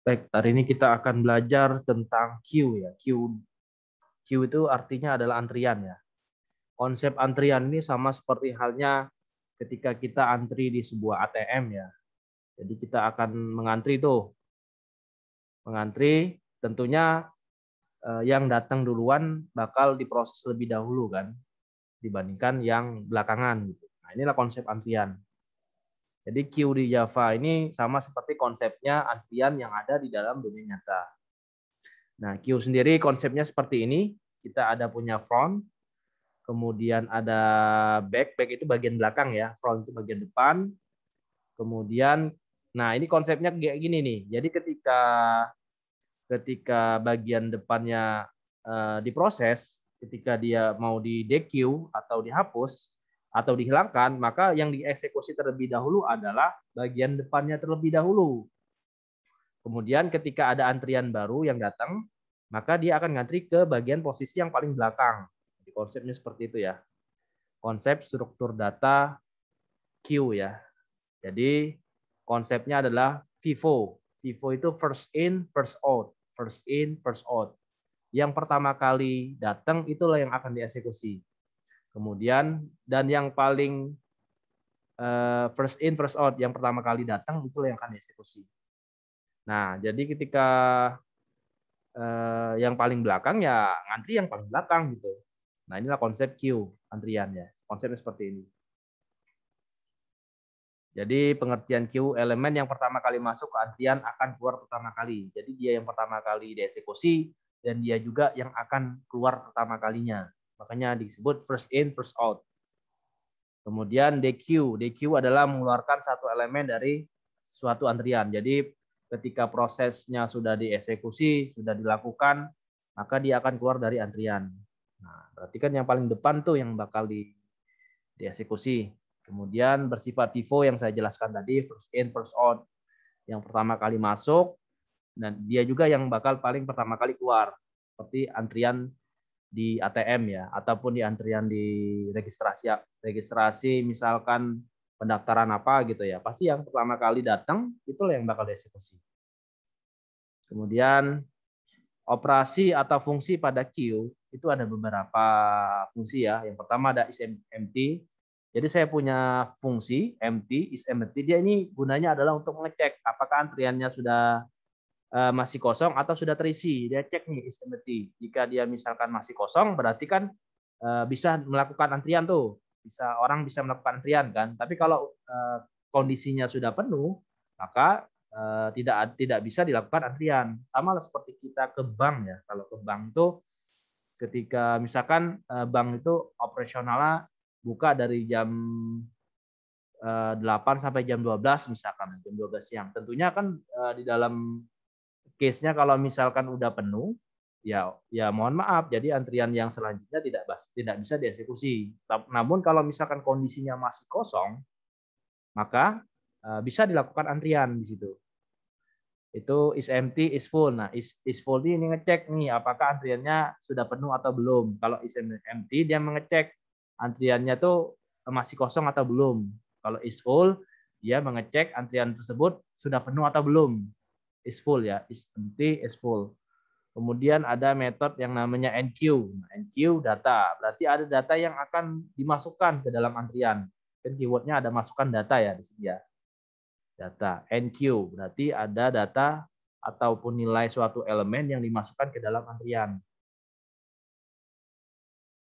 Baik, hari ini kita akan belajar tentang queue ya. Queue itu artinya adalah antrian ya. Konsep antrian ini sama seperti halnya ketika kita antri di sebuah ATM ya. Jadi kita akan mengantri tuh. Mengantri tentunya yang datang duluan bakal diproses lebih dahulu kan dibandingkan yang belakangan gitu. Nah, inilah konsep antrian. Jadi queue di Java ini sama seperti konsepnya antrian yang ada di dalam dunia nyata. Nah, queue sendiri konsepnya seperti ini. Kita ada punya front, kemudian ada back. Back itu bagian belakang ya, front itu bagian depan. Kemudian, nah ini konsepnya kayak gini nih. Jadi ketika bagian depannya diproses, ketika dia mau di DQ atau dihapus atau dihilangkan, maka yang dieksekusi terlebih dahulu adalah bagian depannya terlebih dahulu. Kemudian ketika ada antrian baru yang datang, maka dia akan ngantri ke bagian posisi yang paling belakang. Jadi konsepnya seperti itu ya. Konsep struktur data queue ya. Jadi konsepnya adalah FIFO. FIFO itu first in, first out. First in, first out. Yang pertama kali datang itulah yang akan dieksekusi. Kemudian dan yang paling first in, first out, yang pertama kali datang itulah yang akan dieksekusi. Nah, jadi ketika yang paling belakang ya ngantri yang paling belakang gitu. Nah, inilah konsep queue antriannya. Konsepnya seperti ini. Jadi pengertian queue, elemen yang pertama kali masuk ke antrian akan keluar pertama kali. Jadi dia yang pertama kali dieksekusi dan dia juga yang akan keluar pertama kalinya. Makanya disebut first in, first out. Kemudian DQ. DQ adalah mengeluarkan satu elemen dari suatu antrian. Jadi ketika prosesnya sudah dieksekusi, sudah dilakukan, maka dia akan keluar dari antrian. Nah, berarti kan yang paling depan tuh yang bakal dieksekusi. Kemudian bersifat FIFO yang saya jelaskan tadi, first in, first out. Yang pertama kali masuk, dan dia juga yang bakal paling pertama kali keluar. Seperti antrian di ATM ya, ataupun di antrian di registrasi misalkan pendaftaran apa gitu ya. Pasti yang pertama kali datang, itulah yang bakal dieksekusi. Kemudian operasi atau fungsi pada queue itu ada beberapa fungsi ya. Yang pertama ada is empty. Jadi saya punya fungsi empty, is empty. Dia ini gunanya adalah untuk mengecek apakah antriannya sudah masih kosong atau sudah terisi. Dia cek nih is empty. Jika dia misalkan masih kosong, berarti kan bisa melakukan antrian tuh. Orang bisa melakukan antrian kan. Tapi kalau kondisinya sudah penuh, maka tidak bisa dilakukan antrian. Sama lah seperti kita ke bank ya. Kalau ke bank itu ketika misalkan bank itu operasionalnya buka dari jam 8 sampai jam 12 misalkan, jam 12 siang. Tentunya kan di dalam case-nya kalau misalkan udah penuh, ya mohon maaf, jadi antrian yang selanjutnya tidak bisa dieksekusi. Namun kalau misalkan kondisinya masih kosong, maka bisa dilakukan antrian di situ. Itu is empty, is full. Nah, is full ini ngecek nih apakah antriannya sudah penuh atau belum. Kalau is empty dia mengecek antriannya tuh masih kosong atau belum. Kalau is full dia mengecek antrian tersebut sudah penuh atau belum. Is full ya, is empty, is full. Kemudian ada metode yang namanya NQ. NQ data, berarti ada data yang akan dimasukkan ke dalam antrian. Kan keywordnya ada masukkan data ya di sini ya. Data. NQ berarti ada data ataupun nilai suatu elemen yang dimasukkan ke dalam antrian.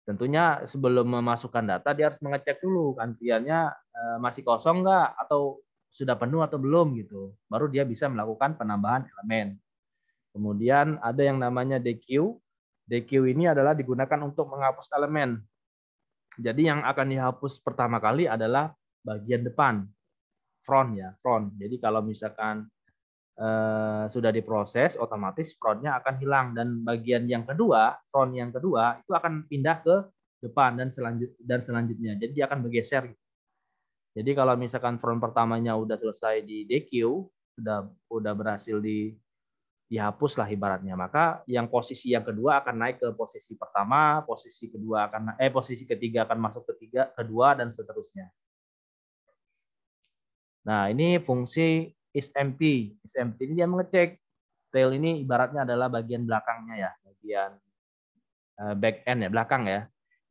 Tentunya sebelum memasukkan data dia harus mengecek dulu antriannya masih kosong nggak atau sudah penuh atau belum gitu. Baru dia bisa melakukan penambahan elemen. Kemudian ada yang namanya DQ. DQ ini adalah digunakan untuk menghapus elemen. Jadi yang akan dihapus pertama kali adalah bagian depan, front ya, front. Jadi kalau misalkan sudah diproses, otomatis frontnya akan hilang dan bagian yang kedua, front yang kedua itu akan pindah ke depan dan selanjutnya. Jadi dia akan bergeser. Jadi kalau misalkan front pertamanya udah selesai di DQ, sudah berhasil dihapus lah ibaratnya, maka yang posisi yang kedua akan naik ke posisi pertama, posisi ketiga akan masuk kedua dan seterusnya. Nah, ini fungsi is empty. Is empty ini dia mengecek tail ini ibaratnya adalah bagian belakangnya ya, bagian back end ya, belakang ya.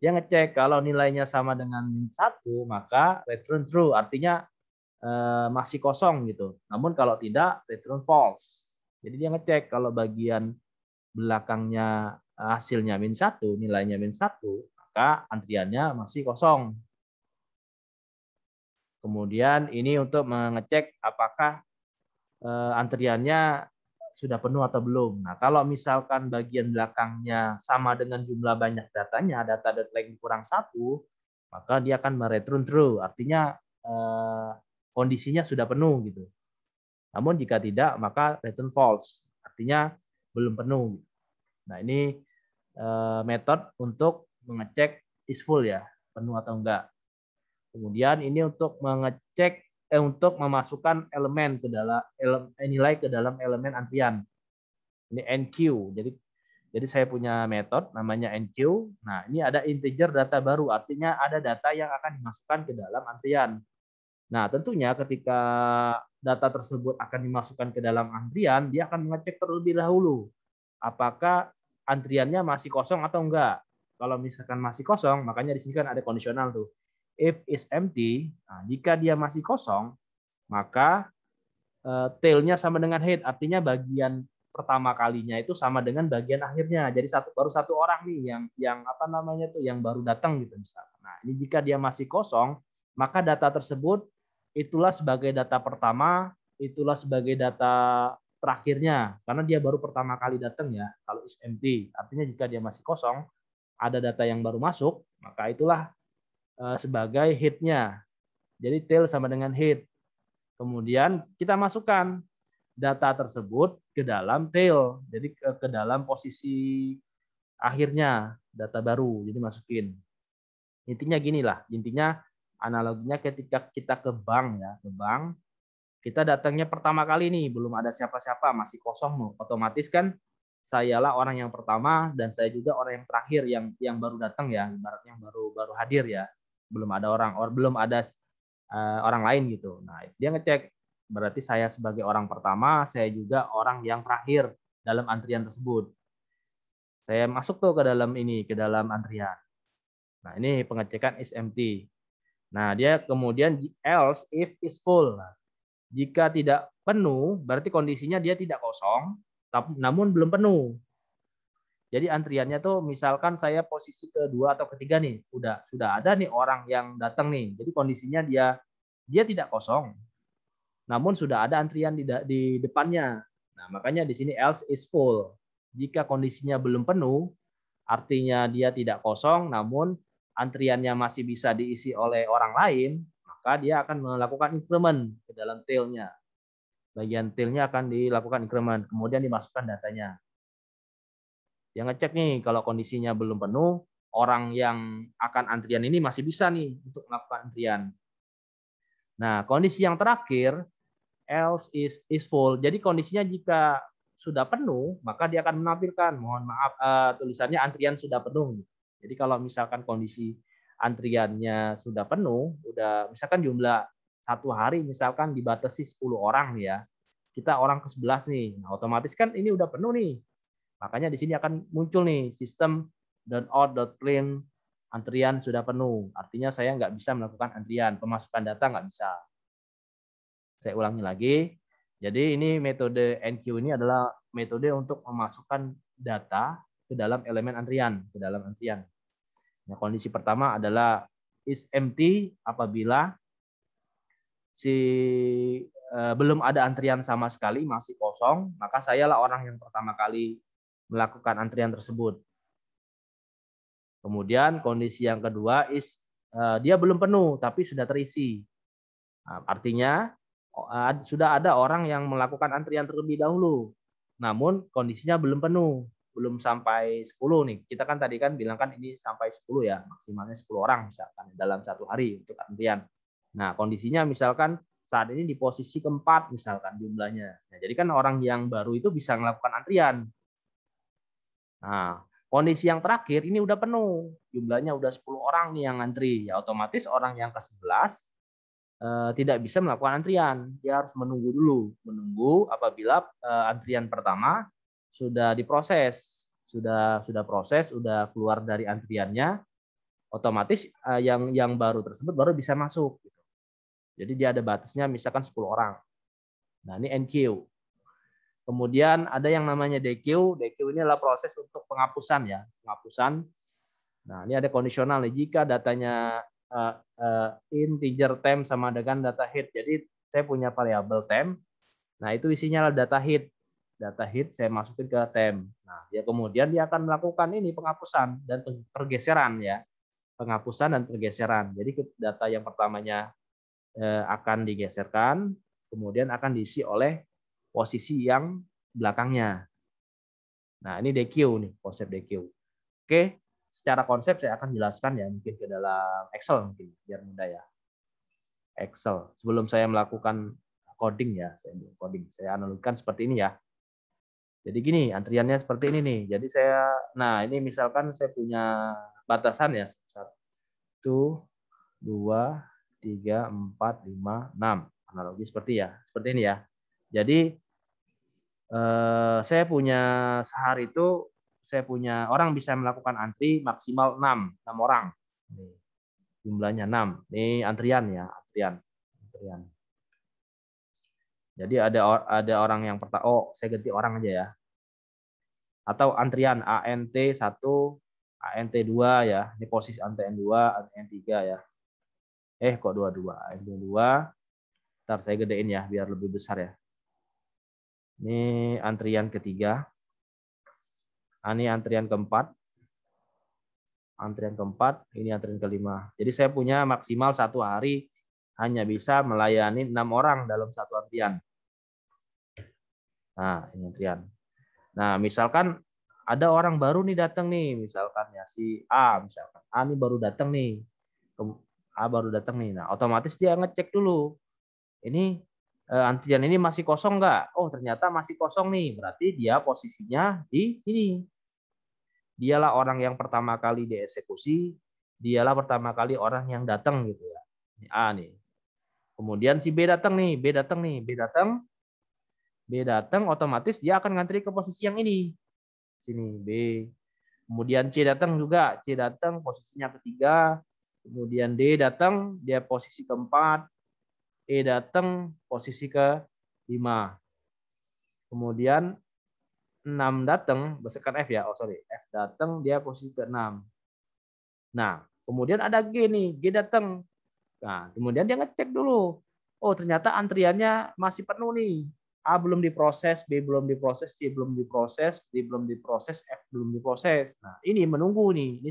Dia ngecek kalau nilainya sama dengan -1, maka return true, artinya masih kosong gitu. Namun kalau tidak, return false. Jadi dia ngecek kalau bagian belakangnya hasilnya -1, nilainya -1, maka antriannya masih kosong. Kemudian ini untuk mengecek apakah antriannya sudah penuh atau belum. Nah, kalau misalkan bagian belakangnya sama dengan jumlah banyak datanya, data.length kurang 1, maka dia akan mereturn true. Artinya kondisinya sudah penuh gitu. Namun jika tidak, maka return false. Artinya belum penuh. Nah, ini metode untuk mengecek is full ya, penuh atau enggak. Kemudian ini untuk mengecek untuk memasukkan elemen ke dalam nilai ke dalam elemen antrian. Ini NQ. Jadi saya punya metode namanya NQ. Nah, ini ada integer data baru, artinya ada data yang akan dimasukkan ke dalam antrian. Nah, tentunya ketika data tersebut akan dimasukkan ke dalam antrian, dia akan mengecek terlebih dahulu apakah antriannya masih kosong atau enggak. Kalau misalkan masih kosong, makanya di sini kan ada kondisional tuh. If is empty, nah, jika dia masih kosong, maka tail-nya sama dengan head, artinya bagian pertama kalinya itu sama dengan bagian akhirnya. Jadi baru satu orang nih yang apa namanya tuh yang baru datang gitu misalkan. Nah, ini jika dia masih kosong, maka data tersebut itulah sebagai data pertama, itulah sebagai data terakhirnya karena dia baru pertama kali datang ya. Kalau is empty, artinya jika dia masih kosong, ada data yang baru masuk, maka itulah sebagai head-nya. Jadi tail sama dengan head. Kemudian kita masukkan data tersebut ke dalam tail, jadi ke dalam posisi akhirnya data baru. Jadi masukin. Intinya gini lah, intinya analoginya ketika kita ke bank ya, ke bank, kita datangnya pertama kali nih, belum ada siapa-siapa, masih kosong, otomatis kan sayalah orang yang pertama dan saya juga orang yang terakhir yang baru datang ya, ibaratnya yang baru hadir ya, belum ada belum ada orang lain gitu. Nah, dia ngecek berarti saya sebagai orang pertama, saya juga orang yang terakhir dalam antrian tersebut. Saya masuk tuh ke dalam antrian. Nah, ini pengecekan is empty. Nah, dia kemudian else if is full. Nah, jika tidak penuh, berarti kondisinya dia tidak kosong, namun belum penuh. Jadi antriannya tuh misalkan saya posisi kedua atau ketiga nih, sudah ada nih orang yang datang nih. Jadi kondisinya dia tidak kosong, namun sudah ada antrian di depannya. Nah, makanya di sini else is full. Jika kondisinya belum penuh, artinya dia tidak kosong, namun antriannya masih bisa diisi oleh orang lain, maka dia akan melakukan increment ke dalam tail-nya. Bagian tail-nya akan dilakukan increment, kemudian dimasukkan datanya. Yang ngecek nih, kalau kondisinya belum penuh, orang yang akan antrian ini masih bisa nih untuk melakukan antrian. Nah, kondisi yang terakhir, else is full. Jadi kondisinya jika sudah penuh, maka dia akan menampilkan, mohon maaf, tulisannya antrian sudah penuh. Jadi kalau misalkan kondisi antriannya sudah penuh, udah misalkan jumlah satu hari misalkan dibatasi 10 orang nih ya, kita orang ke-11 nih, nah, otomatis kan ini udah penuh nih. Makanya di sini akan muncul nih sistem .out.print antrian sudah penuh. Artinya saya nggak bisa melakukan antrian, pemasukan data nggak bisa. Saya ulangi lagi. Jadi ini metode NQ ini adalah metode untuk memasukkan data ke dalam elemen antrian, ke dalam antrian. Nah, kondisi pertama adalah is empty apabila belum ada antrian sama sekali, masih kosong, maka sayalah orang yang pertama kali melakukan antrian tersebut. Kemudian kondisi yang kedua dia belum penuh tapi sudah terisi. Nah, artinya sudah ada orang yang melakukan antrian terlebih dahulu. Namun kondisinya belum penuh, belum sampai 10 nih. Kita kan tadi kan bilang kan ini sampai 10 ya, maksimalnya 10 orang misalkan dalam satu hari untuk antrian. Nah, kondisinya misalkan saat ini di posisi keempat misalkan jumlahnya. Nah, jadi kan orang yang baru itu bisa melakukan antrian. Nah, kondisi yang terakhir ini udah penuh. Jumlahnya udah 10 orang nih yang ngantri. Ya otomatis orang yang ke-11 tidak bisa melakukan antrian. Dia harus menunggu dulu, menunggu apabila antrian pertama sudah diproses, sudah proses, sudah keluar dari antriannya, otomatis yang baru tersebut baru bisa masuk. Jadi dia ada batasnya, misalkan 10 orang. Nah ini NQ. Kemudian ada yang namanya DQ. DQ ini adalah proses untuk penghapusan ya, penghapusan. Nah ini ada kondisional nih. Jika datanya integer temp sama dengan data head. Jadi saya punya variabel temp. Nah itu isinya adalah data head. Data head saya masukin ke temp. Nah ya kemudian dia akan melakukan ini penghapusan dan pergeseran ya, penghapusan dan pergeseran. Jadi data yang pertamanya akan digeserkan, kemudian akan diisi oleh posisi yang belakangnya. Nah, ini DQ nih, konsep DQ. Oke, secara konsep saya akan jelaskan ya, mungkin ke dalam Excel mungkin biar mudah ya. Excel. Sebelum saya melakukan coding ya, saya analogikan seperti ini ya. Jadi gini, antriannya seperti ini nih. Jadi nah ini misalkan saya punya batasan ya, 1, 2, 3, 4, 5, 6. Analogi seperti ini ya. Jadi saya punya sehari itu saya punya orang bisa melakukan antri maksimal 6 orang. Nih, jumlahnya 6. Ini antrian ya, antrian. Jadi ada orang yang pertama, saya ganti orang aja ya. Atau antrian ANT 1, ANT 2 ya. Ini posisi ANTN 2, ANTN 3 ya. Kok 22? ANT 2. Ntar saya gedein ya biar lebih besar ya. Ini antrian ketiga. Ini antrian keempat. Antrian keempat, ini antrian kelima. Jadi saya punya maksimal satu hari hanya bisa melayani 6 orang dalam satu antrian. Nah, ini antrian. Nah, misalkan ada orang baru nih datang nih, misalkan ya si A, misalkan A ini baru datang nih. A baru datang nih. Nah, otomatis dia ngecek dulu. Ini antrian ini masih kosong nggak? Oh, ternyata masih kosong nih. Berarti dia posisinya di sini. Dialah orang yang pertama kali dieksekusi, dialah pertama kali orang yang datang gitu ya. Ini A nih. Kemudian si B datang nih, B datang, otomatis dia akan ngantri ke posisi yang ini. Sini B. Kemudian C datang juga, C datang posisinya ketiga. Kemudian D datang, dia posisi keempat. E datang posisi ke-5. Kemudian 6 datang, berdasarkan F ya, F datang dia posisi ke-6. Nah, kemudian ada G nih, G datang. Nah, kemudian dia ngecek dulu. Oh, ternyata antriannya masih penuh nih. A belum diproses, B belum diproses, C belum diproses, D belum diproses, F belum diproses. Nah, ini menunggu nih.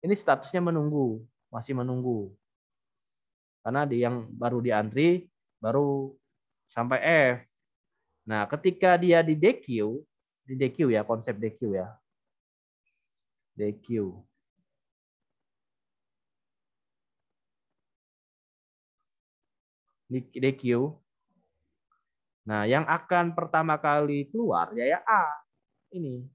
Ini statusnya menunggu, masih menunggu. Karena yang baru diantri baru sampai F. Nah, ketika dia di DQ ya, konsep DQ ya. DQ. DQ. Nah, yang akan pertama kali keluar ya A.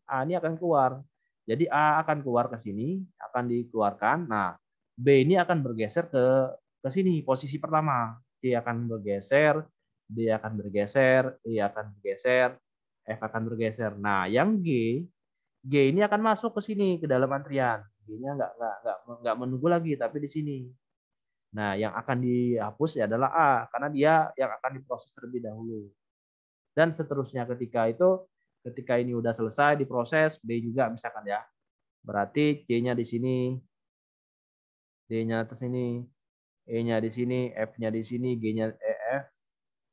A ini akan keluar. Jadi A akan keluar ke sini, akan dikeluarkan. Nah, B ini akan bergeser ke sini, posisi pertama. C akan bergeser, D akan bergeser, E akan bergeser, F akan bergeser. Nah, yang G ini akan masuk ke sini ke dalam antrian. G-nya nggak menunggu lagi, tapi di sini. Nah, yang akan dihapus ya adalah A, karena dia yang akan diproses terlebih dahulu. Dan seterusnya ketika ini udah selesai diproses, B juga misalkan ya. Berarti C-nya di sini, D-nya di sini, E-nya di sini, F-nya di sini, G-nya F,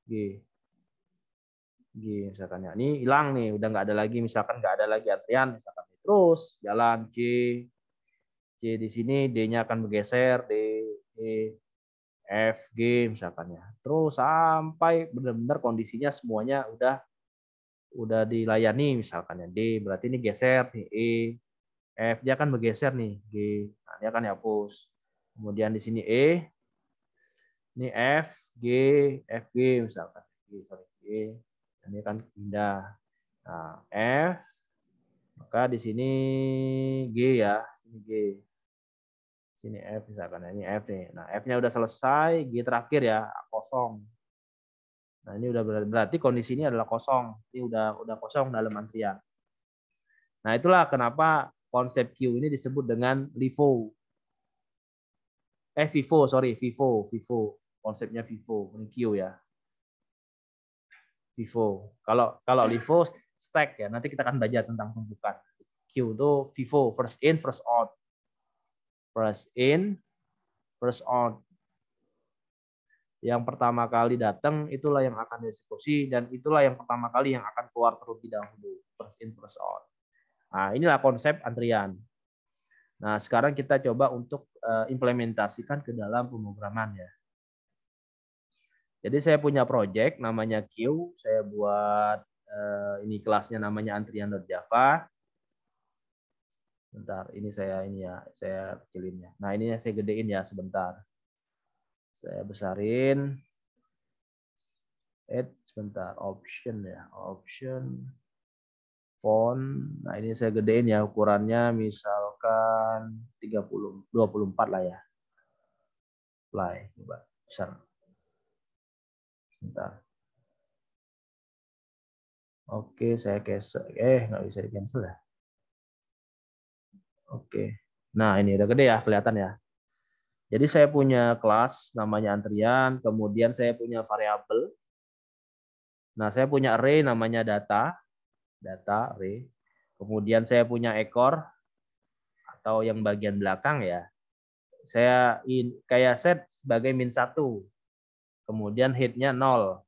G. G misalkan ya. Ini hilang nih, udah nggak ada lagi, misalkan nggak ada lagi antrian, misalkan terus jalan C di sini, D-nya akan bergeser, D, E, F, G misalkan ya. Terus sampai benar-benar kondisinya semuanya udah dilayani misalkan ya. D berarti ini geser nih, E, F dia akan bergeser nih, G. Nah, dia akan dihapus. Kemudian di sini E, ini F, G, F, G misalkan. G. Ini akan pindah. Nah, F, maka di sini G ya, sini G. Sini F misalkan, ini F nih. Nah, F-nya udah selesai, G terakhir ya, kosong. Nah, ini udah berarti kondisi ini adalah kosong. Ini udah kosong dalam antrian. Nah, itulah kenapa konsep queue ini disebut dengan LIFO. FIFO, sorry, FIFO. Konsepnya FIFO, ini queue ya. FIFO. Kalau LIFO stack ya, nanti kita akan belajar tentang tumpukan. Queue itu FIFO, first in, first out. First in, first out. Yang pertama kali datang itulah yang akan dieksekusi dan itulah yang pertama kali yang akan keluar terlebih dahulu. First in, first out. Nah, inilah konsep antrian. Nah, sekarang kita coba untuk implementasikan ke dalam pemrograman ya. Jadi saya punya project namanya queue, saya buat ini kelasnya namanya antrian.java. Bentar, ini ya, saya kecilin ya. Nah, ini saya gedein ya sebentar. Saya besarin. Sebentar, option ya, option font. Nah, ini saya gedein ya ukurannya misalkan 24 lah ya. Apply, coba besar. Bentar. Oke, saya cancel. Nggak bisa di cancel ya. Oke. Nah, ini udah gede ya, kelihatan ya. Jadi saya punya kelas namanya antrian, kemudian saya punya variabel. Nah, saya punya array namanya data array. Kemudian saya punya ekor atau yang bagian belakang ya. Saya kayak set sebagai -1. Kemudian head-nya 0.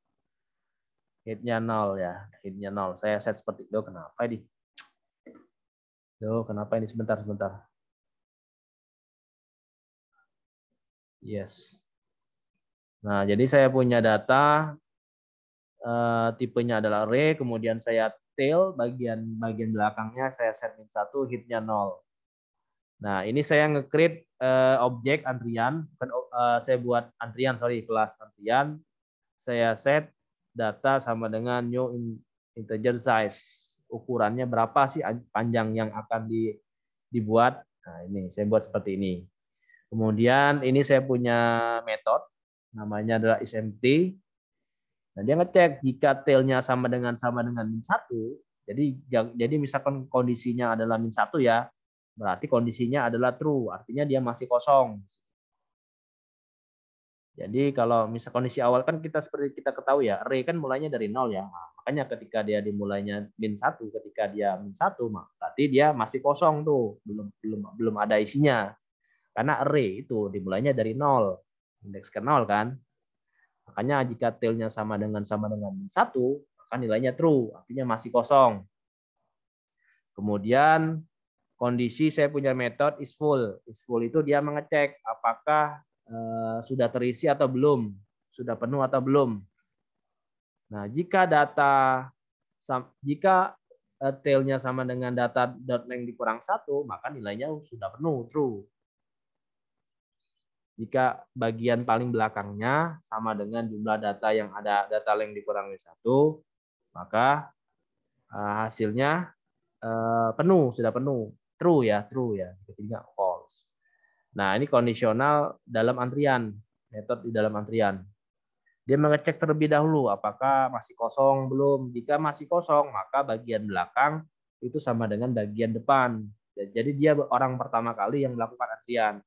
Head-nya 0 ya. Head-nya 0. Saya set seperti itu. Kenapa ini? Kenapa ini? Sebentar. Yes. Nah, jadi saya punya data tipenya adalah array, kemudian saya tail bagian belakangnya saya set -1, hitnya 0. Nah, ini saya nge-create objek antrian, saya buat antrian, kelas antrian. Saya set data sama dengan new integer size. Ukurannya berapa sih panjang yang akan dibuat? Nah, ini saya buat seperti ini. Kemudian ini saya punya metode namanya adalah isEmpty. Nah, dia ngecek jika tailnya sama dengan -1. Jadi misalkan kondisinya adalah -1 ya, berarti kondisinya adalah true, artinya dia masih kosong. Jadi kalau misal kondisi awal kan kita seperti kita ketahui ya, array kan mulainya dari 0 ya. Nah, makanya ketika dia dimulainya -1, ketika dia -1, berarti dia masih kosong tuh, belum ada isinya. Karena array itu dimulainya dari 0, indeks ke 0 kan. Makanya jika tailnya sama dengan -1, maka nilainya true, artinya masih kosong. Kemudian kondisi saya punya metode isFull. isFull itu dia mengecek apakah sudah terisi atau belum, sudah penuh atau belum. Nah, jika tailnya sama dengan data.length dikurang 1, maka nilainya sudah penuh, true. Jika bagian paling belakangnya sama dengan jumlah data yang ada data length dikurangi 1, maka hasilnya penuh, sudah penuh. True ya. Ketiga false. Nah, ini kondisional dalam antrian, metode di dalam antrian. Dia mengecek terlebih dahulu apakah masih kosong belum. Jika masih kosong, maka bagian belakang itu sama dengan bagian depan. Jadi dia orang pertama kali yang melakukan antrian.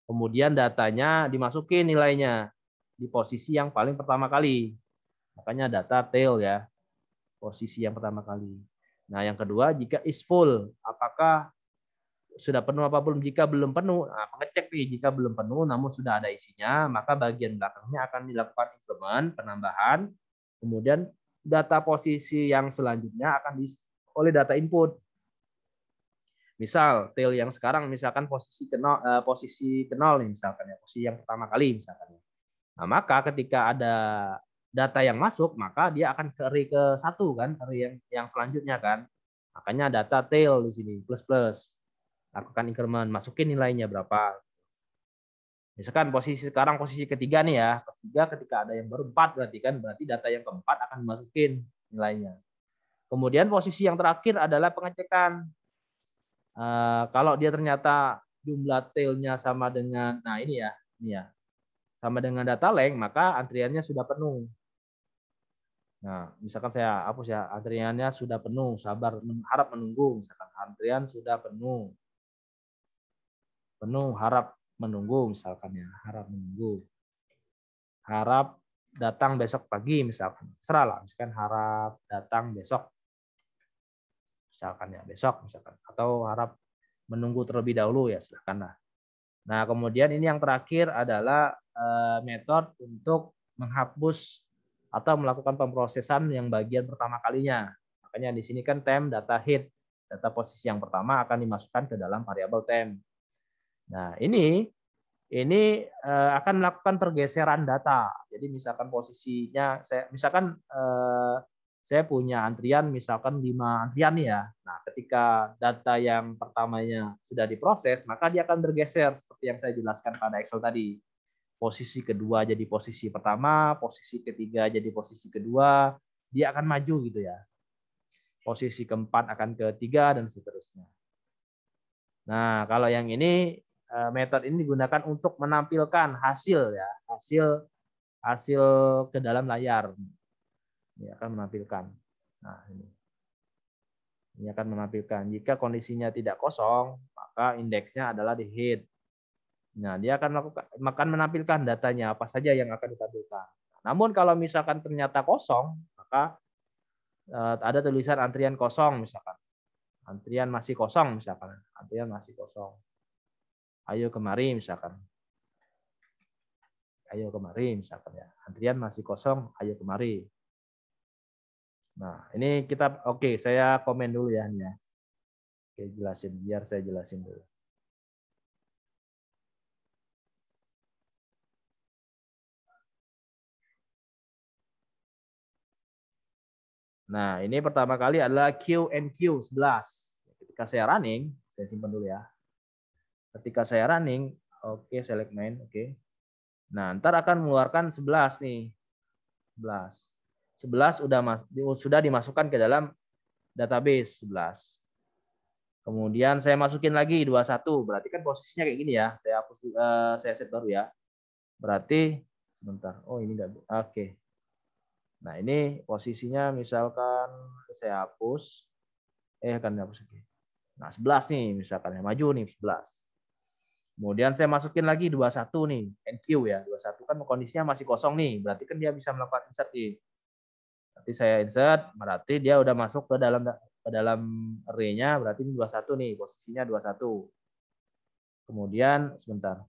Kemudian datanya dimasukin nilainya di posisi yang paling pertama kali. Makanya data tail ya, posisi yang pertama kali. Nah, yang kedua, jika is full, apakah sudah penuh apa belum? Jika belum penuh, nah, mengecek nih, jika belum penuh namun sudah ada isinya, maka bagian belakangnya akan dilakukan increment, penambahan. Kemudian data posisi yang selanjutnya akan oleh data input. Misal tail yang sekarang misalkan posisi ke 0 nih misalkan ya, posisi yang pertama kali misalkan. Nah, maka ketika ada data yang masuk, maka dia akan ke array ke 1 kan, array yang selanjutnya kan. Makanya data tail di sini plus. Lakukan increment, masukin nilainya berapa. Misalkan sekarang posisi ketiga nih ya, ketiga ketika ada yang baru 4 berarti data yang keempat akan dimasukin nilainya. Kemudian posisi yang terakhir adalah pengecekan. Kalau dia ternyata jumlah tailnya sama dengan, nah ini ya, sama dengan data length, maka antriannya sudah penuh. Nah, misalkan saya hapus ya, antriannya sudah penuh, sabar, harap menunggu, misalkan antrian sudah penuh, harap menunggu, misalkan ya, harap menunggu, harap datang besok pagi, misalkan, serah lah, misalkan harap datang besok, misalkan ya, besok, misalkan, atau harap menunggu terlebih dahulu ya, silakan lah. Nah, kemudian ini yang terakhir adalah metode untuk menghapus atau melakukan pemrosesan yang bagian pertama kalinya. Makanya di sini kan temp data hit, data posisi yang pertama akan dimasukkan ke dalam variabel temp. Nah, ini akan melakukan pergeseran data. Jadi misalkan posisinya saya punya antrian misalkan 5 antrian ya. Nah, ketika data yang pertamanya sudah diproses, maka dia akan bergeser seperti yang saya jelaskan pada Excel tadi. Posisi kedua jadi posisi pertama, posisi ketiga jadi posisi kedua, dia akan maju gitu ya. Posisi keempat akan ke tiga dan seterusnya. Nah, kalau yang ini metode ini digunakan untuk menampilkan hasil ya, hasil ke dalam layar. Ini akan menampilkan. Nah, ini akan menampilkan jika kondisinya tidak kosong, maka indeksnya adalah di hit. Nah, dia akan menampilkan datanya apa saja yang akan ditampilkan. Namun kalau misalkan ternyata kosong, maka ada tulisan antrian kosong misalkan. Antrian masih kosong misalkan. Antrian masih kosong. Ayo kemari misalkan. Ayo kemari misalkan ya. Antrian masih kosong, ayo kemari. Nah, ini kita oke, saya komen dulu ya ini ya. Oke, jelasin biar saya jelasin dulu. Nah, ini pertama kali adalah Q&Q 11. Ketika saya running, saya simpan dulu ya. Ketika saya running, oke, select main, oke. Nah, ntar akan mengeluarkan 11 nih. 11. 11 sudah dimasukkan ke dalam database 11. Kemudian saya masukin lagi 21. Berarti kan posisinya kayak gini ya. Saya hapus saya set baru ya. Berarti sebentar. Oh, ini enggak. Oke. Nah, ini posisinya misalkan saya hapus. Kan hapus lagi. Nah, 11 nih misalkan ya, maju nih 11. Kemudian saya masukin lagi 21 nih, NQ ya. 21 kan kondisinya masih kosong nih, berarti kan dia bisa melakukan insert nih. Nanti saya insert, berarti dia udah masuk ke dalam array-nya, berarti ini 21 nih, posisinya 21. Kemudian sebentar.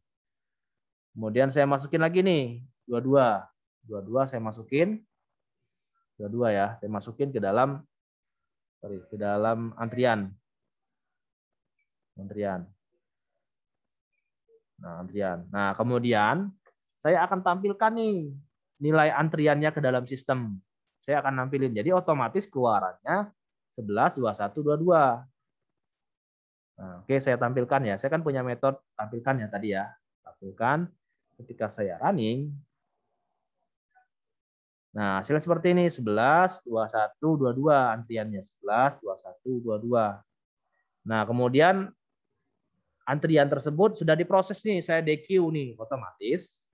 Kemudian saya masukin lagi nih, 22. 22 saya masukin. 22 ya, saya masukin ke dalam antrian. Nah, antrian. Nah, kemudian saya akan tampilkan nih nilai antriannya ke dalam sistem. Saya akan nampilin. Jadi otomatis keluarannya 11, 21, 22. Nah, oke, saya tampilkan ya. Saya kan punya metode tampilkan ya tadi ya. Tampilkan ketika saya running. Nah, hasilnya seperti ini. 11, 21, 22 antriannya. 11, 21, 22. Nah, kemudian antrian tersebut sudah diproses nih, saya DQ nih, otomatis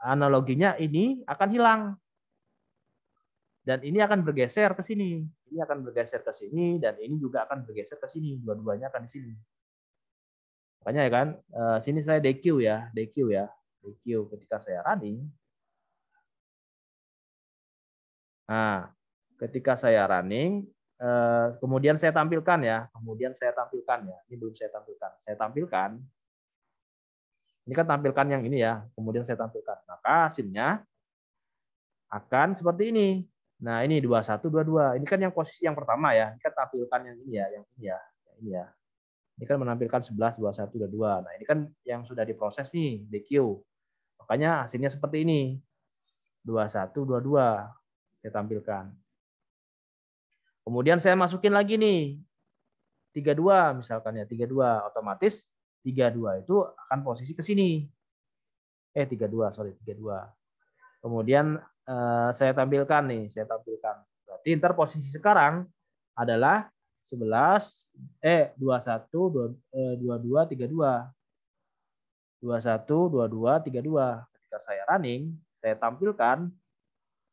analoginya ini akan hilang. Dan ini akan bergeser ke sini. Ini akan bergeser ke sini dan ini juga akan bergeser ke sini. Dua-duanya akan di sini. Makanya ya kan, sini saya DQ ya, DQ ketika saya running. Nah, ketika saya running, kemudian saya tampilkan ya, ini belum saya tampilkan. Saya tampilkan. Ini kan tampilkan yang ini ya, kemudian saya tampilkan. Maka hasilnya akan seperti ini. Nah, ini 21, 22. Ini kan yang posisi yang pertama ya. Ini kan tampilkan yang ini ya, yang ini ya. Ini kan menampilkan 11, 21, 22. Nah, ini kan yang sudah diproses nih, DQ. Makanya hasilnya seperti ini. 21, 22. Saya tampilkan. Kemudian saya masukin lagi nih. 32 misalkan ya, 32. Otomatis 32 itu akan posisi ke sini. 32. Kemudian saya tampilkan nih, Berarti ntar posisi sekarang adalah 11, 21, 22, 32. 21, 22, 32. Ketika saya running, saya tampilkan,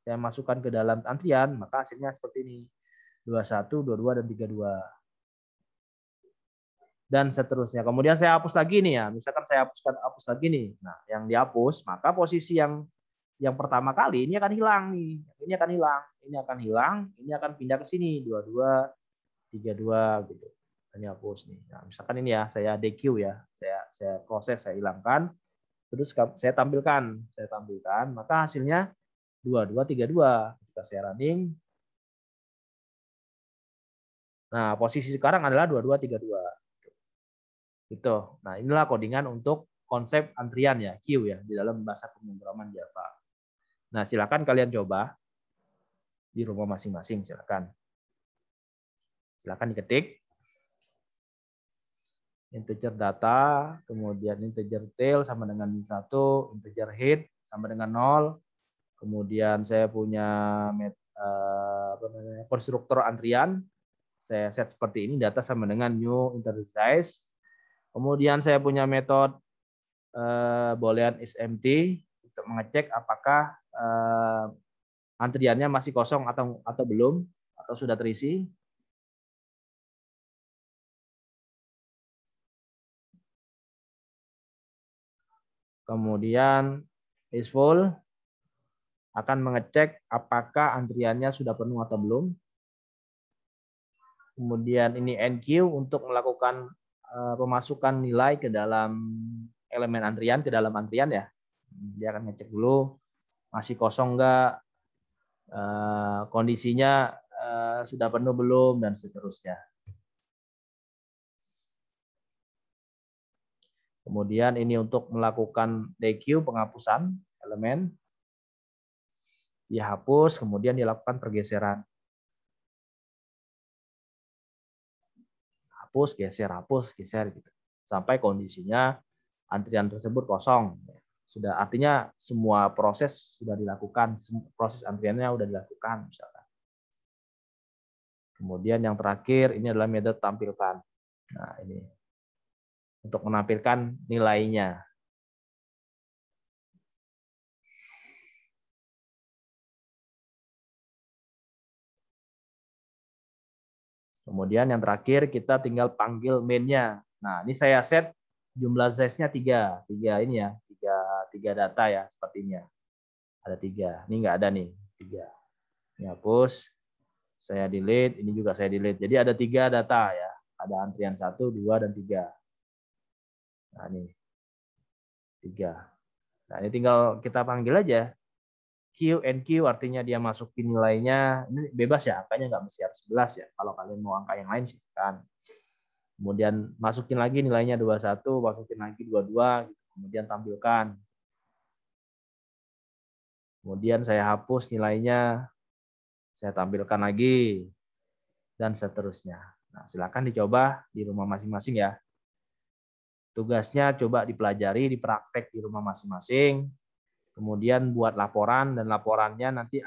saya masukkan ke dalam antrian, maka hasilnya seperti ini. 21, 22, dan 32. Dan seterusnya. Kemudian saya hapus lagi nih ya. Misalkan saya hapus lagi nih. Nah, yang dihapus, maka posisi yang pertama kali ini akan hilang nih. Ini akan hilang, ini akan hilang, ini akan pindah ke sini 22, 32 gitu. Ini hapus nih. Nah, misalkan ini ya, saya DQ ya. Saya proses, saya hilangkan. Terus saya tampilkan, maka hasilnya 22, 32. Ketika saya running. Nah, posisi sekarang adalah 22, 32. Gitu. Nah, inilah codingan untuk konsep antrian ya, queue ya, di dalam bahasa pemrograman Java. Nah, silakan kalian coba di rumah masing-masing, silakan. Silakan diketik. Integer data, kemudian integer tail sama dengan 1, integer head sama dengan 0. Kemudian saya punya konstruktor antrian. Saya set seperti ini, data sama dengan new integer size. Kemudian saya punya metode boolean is empty untuk mengecek apakah antriannya masih kosong atau belum, atau sudah terisi. Kemudian is full akan mengecek apakah antriannya sudah penuh atau belum. Kemudian ini enqueue untuk melakukan pemasukan nilai ke dalam elemen antrian, ke dalam antrian ya. Dia akan ngecek dulu masih kosong enggak, kondisinya sudah penuh belum, dan seterusnya. Kemudian ini untuk melakukan DQ, penghapusan elemen. Dihapus, kemudian dilakukan pergeseran. Hapus, geser gitu. Sampai kondisinya antrian tersebut kosong. Sudah, artinya semua proses sudah dilakukan, proses antriannya sudah dilakukan misalkan. Kemudian yang terakhir ini adalah metode tampilkan. Nah, ini untuk menampilkan nilainya. Kemudian yang terakhir kita tinggal panggil main-nya. Nah, ini saya set jumlah size-nya 3. 3 ini ya, 3 data ya sepertinya. Ada 3. Ini enggak ada nih, 3. Ini hapus. Saya delete, ini juga saya delete. Jadi ada 3 data ya. Ada antrian 1, 2, dan 3. Nah, ini 3. Nah, ini tinggal kita panggil aja. Q and Q artinya dia masukin nilainya. Ini bebas ya, angkanya nggak mesti harus 11 ya. Kalau kalian mau angka yang lain sih kan. Kemudian masukin lagi nilainya 21, masukin lagi 22, gitu. Kemudian tampilkan. Kemudian saya hapus nilainya, saya tampilkan lagi, dan seterusnya. Nah, silakan dicoba di rumah masing-masing ya. Tugasnya coba dipelajari, dipraktek di rumah masing-masing. Kemudian buat laporan, dan laporannya nanti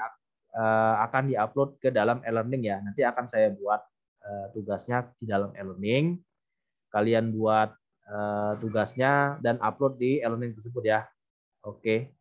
akan diupload ke dalam e-learning ya. Nanti akan saya buat tugasnya di dalam e-learning. Kalian buat tugasnya dan upload di e-learning tersebut ya. Oke.